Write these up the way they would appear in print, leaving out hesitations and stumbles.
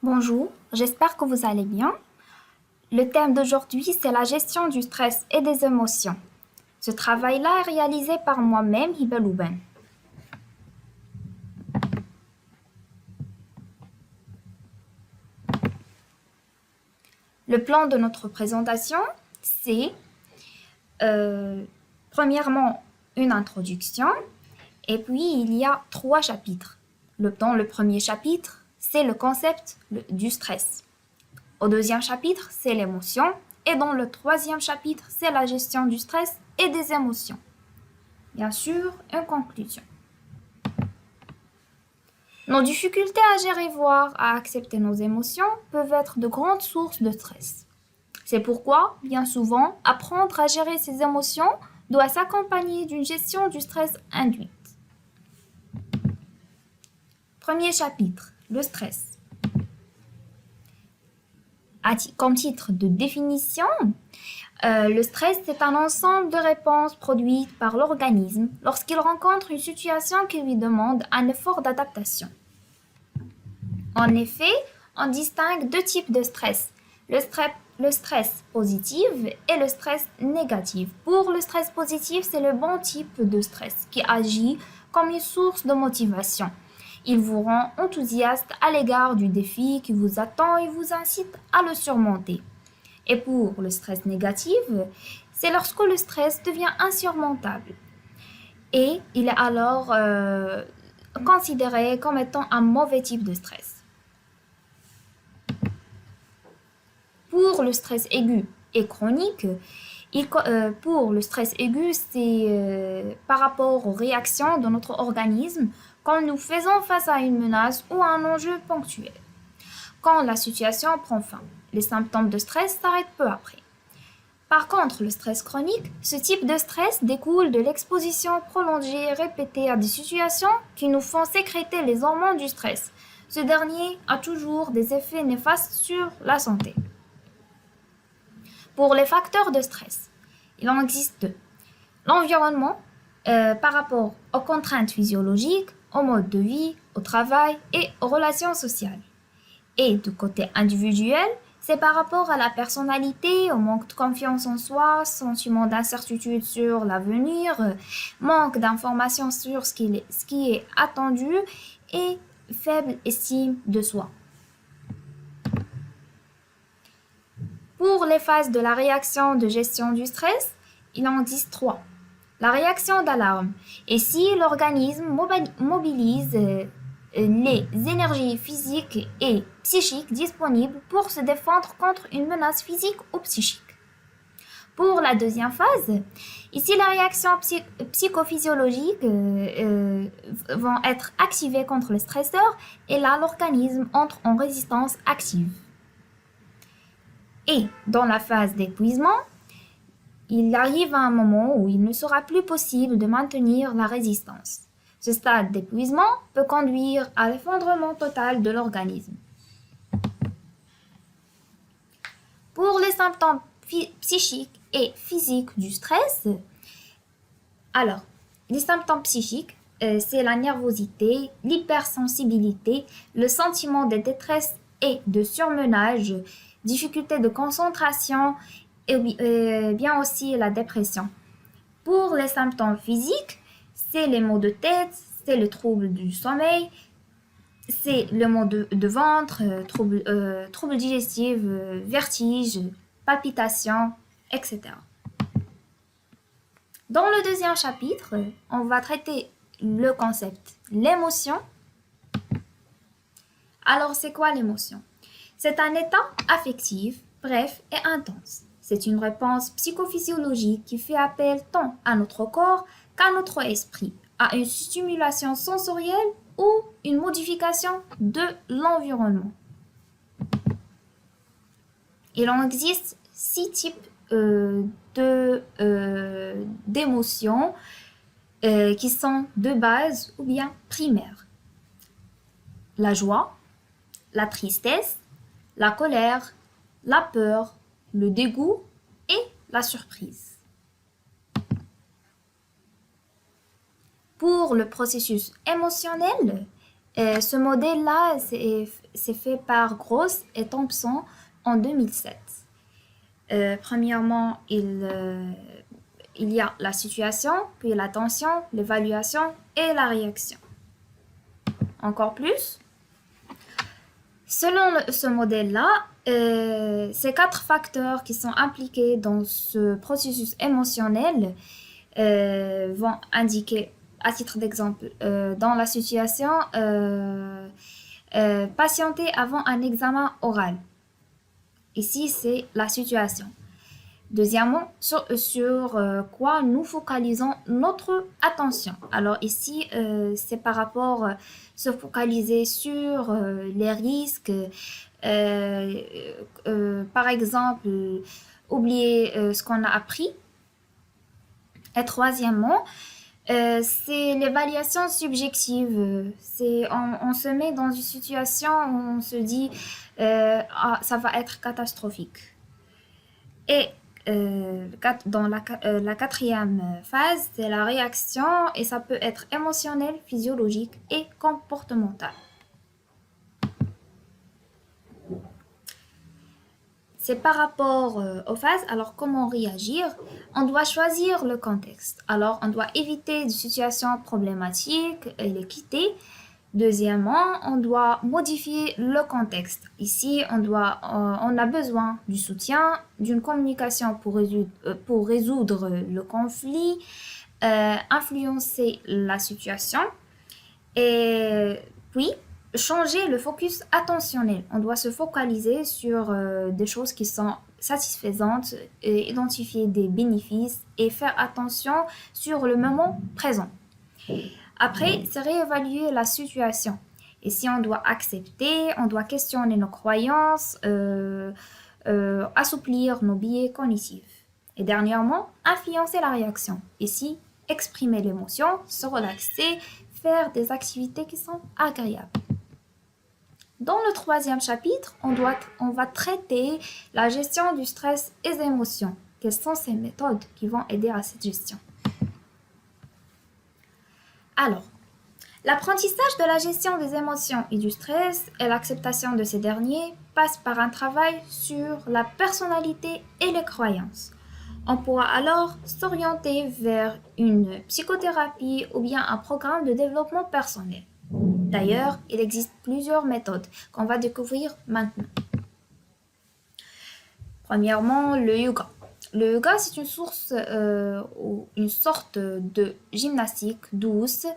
Bonjour, j'espère que vous allez bien. Le thème d'aujourd'hui, c'est la gestion du stress et des émotions. Ce travail-là est réalisé par moi-même, Hiba Louben. Le plan de notre présentation, c'est premièrement une introduction et puis il y a trois chapitres. Dans le premier chapitre, c'est le concept du stress. Au deuxième chapitre, c'est l'émotion. Et dans le troisième chapitre, c'est la gestion du stress et des émotions. Bien sûr, une conclusion. Nos difficultés à gérer, voire à accepter nos émotions, peuvent être de grandes sources de stress. C'est pourquoi, bien souvent, apprendre à gérer ses émotions doit s'accompagner d'une gestion du stress induite. Premier chapitre, le stress. Comme titre de définition, le stress est un ensemble de réponses produites par l'organisme lorsqu'il rencontre une situation qui lui demande un effort d'adaptation. En effet, on distingue deux types de stress, le stress positif et le stress négatif. Pour le stress positif, c'est le bon type de stress qui agit comme une source de motivation. Il vous rend enthousiaste à l'égard du défi qui vous attend et vous incite à le surmonter. Et pour le stress négatif, c'est lorsque le stress devient insurmontable. Et il est alors considéré comme étant un mauvais type de stress. Pour le stress aigu et chronique, pour le stress aigu, c'est par rapport aux réactions de notre organisme quand nous faisons face à une menace ou à un enjeu ponctuel. Quand la situation prend fin, les symptômes de stress s'arrêtent peu après. Par contre, le stress chronique, ce type de stress découle de l'exposition prolongée et répétée à des situations qui nous font sécréter les hormones du stress. Ce dernier a toujours des effets néfastes sur la santé. Pour les facteurs de stress, il en existe deux. L'environnement, par rapport aux contraintes physiologiques, au mode de vie, au travail et aux relations sociales. Et du côté individuel, c'est par rapport à la personnalité, au manque de confiance en soi, sentiment d'incertitude sur l'avenir, manque d'informations sur ce qui est attendu et faible estime de soi. Pour les phases de la réaction de gestion du stress, il en existe trois. La réaction d'alarme est si l'organisme mobilise les énergies physiques et psychiques disponibles pour se défendre contre une menace physique ou psychique. Pour la deuxième phase, ici les réactions psychophysiologiques vont être activées contre le stresseur et là l'organisme entre en résistance active. Et dans la phase d'épuisement, il arrive à un moment où il ne sera plus possible de maintenir la résistance. Ce stade d'épuisement peut conduire à l'effondrement total de l'organisme. Pour les symptômes psychiques et physiques du stress, alors, les symptômes psychiques, c'est la nervosité, l'hypersensibilité, le sentiment de détresse et de surmenage, difficulté de concentration et bien aussi la dépression. Pour les symptômes physiques, c'est les maux de tête, c'est le trouble du sommeil, c'est le maux de ventre, troubles digestifs, vertige, palpitations, etc. Dans le deuxième chapitre, on va traiter le concept, l'émotion. Alors, c'est quoi l'émotion? C'est un état affectif, bref et intense. C'est une réponse psychophysiologique qui fait appel tant à notre corps qu'à notre esprit, à une stimulation sensorielle ou une modification de l'environnement. Il en existe 6 types d'émotions qui sont de base ou bien primaires. La joie, la tristesse, la colère, la peur, le dégoût et la surprise. Pour le processus émotionnel, Ce modèle-là, c'est fait par Gross et Thompson en 2007. Premièrement, il y a la situation, puis l'attention, l'évaluation et la réaction. Encore plus, selon ce modèle-là, ces 4 facteurs qui sont impliqués dans ce processus émotionnel vont indiquer, à titre d'exemple, dans la situation, patienter avant un examen oral. Ici, c'est la situation. Deuxièmement, sur quoi nous focalisons notre attention. Alors ici, c'est par rapport se focaliser sur les risques, par exemple, oublier ce qu'on a appris. Et troisièmement, c'est l'évaluation subjective. On se met dans une situation où on se dit ça va être catastrophique. Et dans la quatrième phase, c'est la réaction et ça peut être émotionnel, physiologique et comportemental. C'est par rapport aux phases, alors comment réagir? On doit choisir le contexte. Alors on doit éviter des situations problématiques et les quitter. Deuxièmement, on doit modifier le contexte. Ici, on a besoin du soutien, d'une communication pour résoudre le conflit, influencer la situation et puis changer le focus attentionnel. On doit se focaliser sur des choses qui sont satisfaisantes, et identifier des bénéfices et faire attention sur le moment présent. Après, c'est réévaluer la situation. Et si on doit accepter, on doit questionner nos croyances, assouplir nos biais cognitifs. Et dernièrement, influencer la réaction. Ici, exprimer l'émotion, se relaxer, faire des activités qui sont agréables. Dans le troisième chapitre, on va traiter la gestion du stress et des émotions. Quelles sont ces méthodes qui vont aider à cette gestion? Alors, l'apprentissage de la gestion des émotions et du stress et l'acceptation de ces derniers passe par un travail sur la personnalité et les croyances. On pourra alors s'orienter vers une psychothérapie ou bien un programme de développement personnel. D'ailleurs, il existe plusieurs méthodes qu'on va découvrir maintenant. Premièrement, le yoga. Le yoga, c'est une sorte de gymnastique douce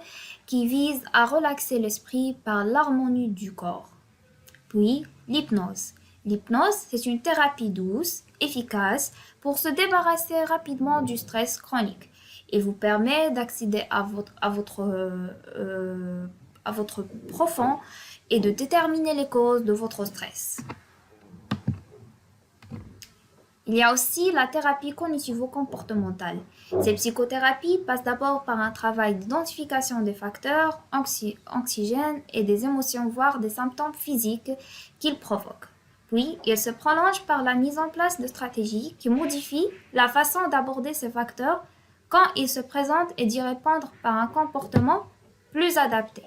qui vise à relaxer l'esprit par l'harmonie du corps. Puis, l'hypnose. L'hypnose, c'est une thérapie douce, efficace, pour se débarrasser rapidement du stress chronique. Il vous permet d'accéder à votre profond et de déterminer les causes de votre stress. Il y a aussi la thérapie cognitivo-comportementale. Ces psychothérapies passent d'abord par un travail d'identification des facteurs anxiogènes et des émotions, voire des symptômes physiques qu'ils provoquent. Puis, il se prolonge par la mise en place de stratégies qui modifient la façon d'aborder ces facteurs quand ils se présentent et d'y répondre par un comportement plus adapté.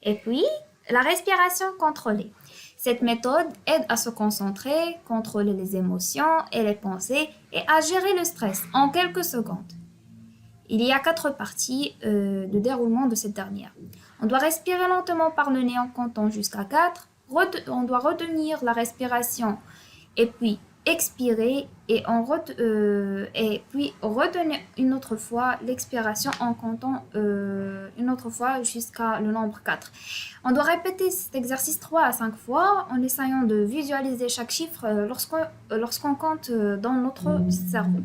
Et puis, la respiration contrôlée. Cette méthode aide à se concentrer, contrôler les émotions et les pensées et à gérer le stress en quelques secondes. Il y a 4 parties de déroulement de cette dernière. On doit respirer lentement par le nez en comptant jusqu'à 4. On doit retenir la respiration et puis expirer et puis retenir une autre fois l'expiration en comptant une autre fois jusqu'à le nombre 4. On doit répéter cet exercice 3 à 5 fois en essayant de visualiser chaque chiffre lorsqu'on compte dans notre cerveau.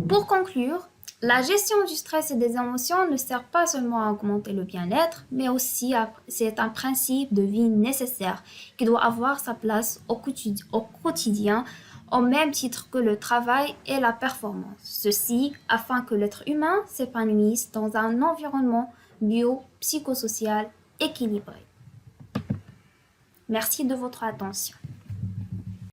Pour conclure, la gestion du stress et des émotions ne sert pas seulement à augmenter le bien-être, mais aussi c'est un principe de vie nécessaire qui doit avoir sa place au quotidien, au même titre que le travail et la performance. Ceci afin que l'être humain s'épanouisse dans un environnement bio-psychosocial équilibré. Merci de votre attention.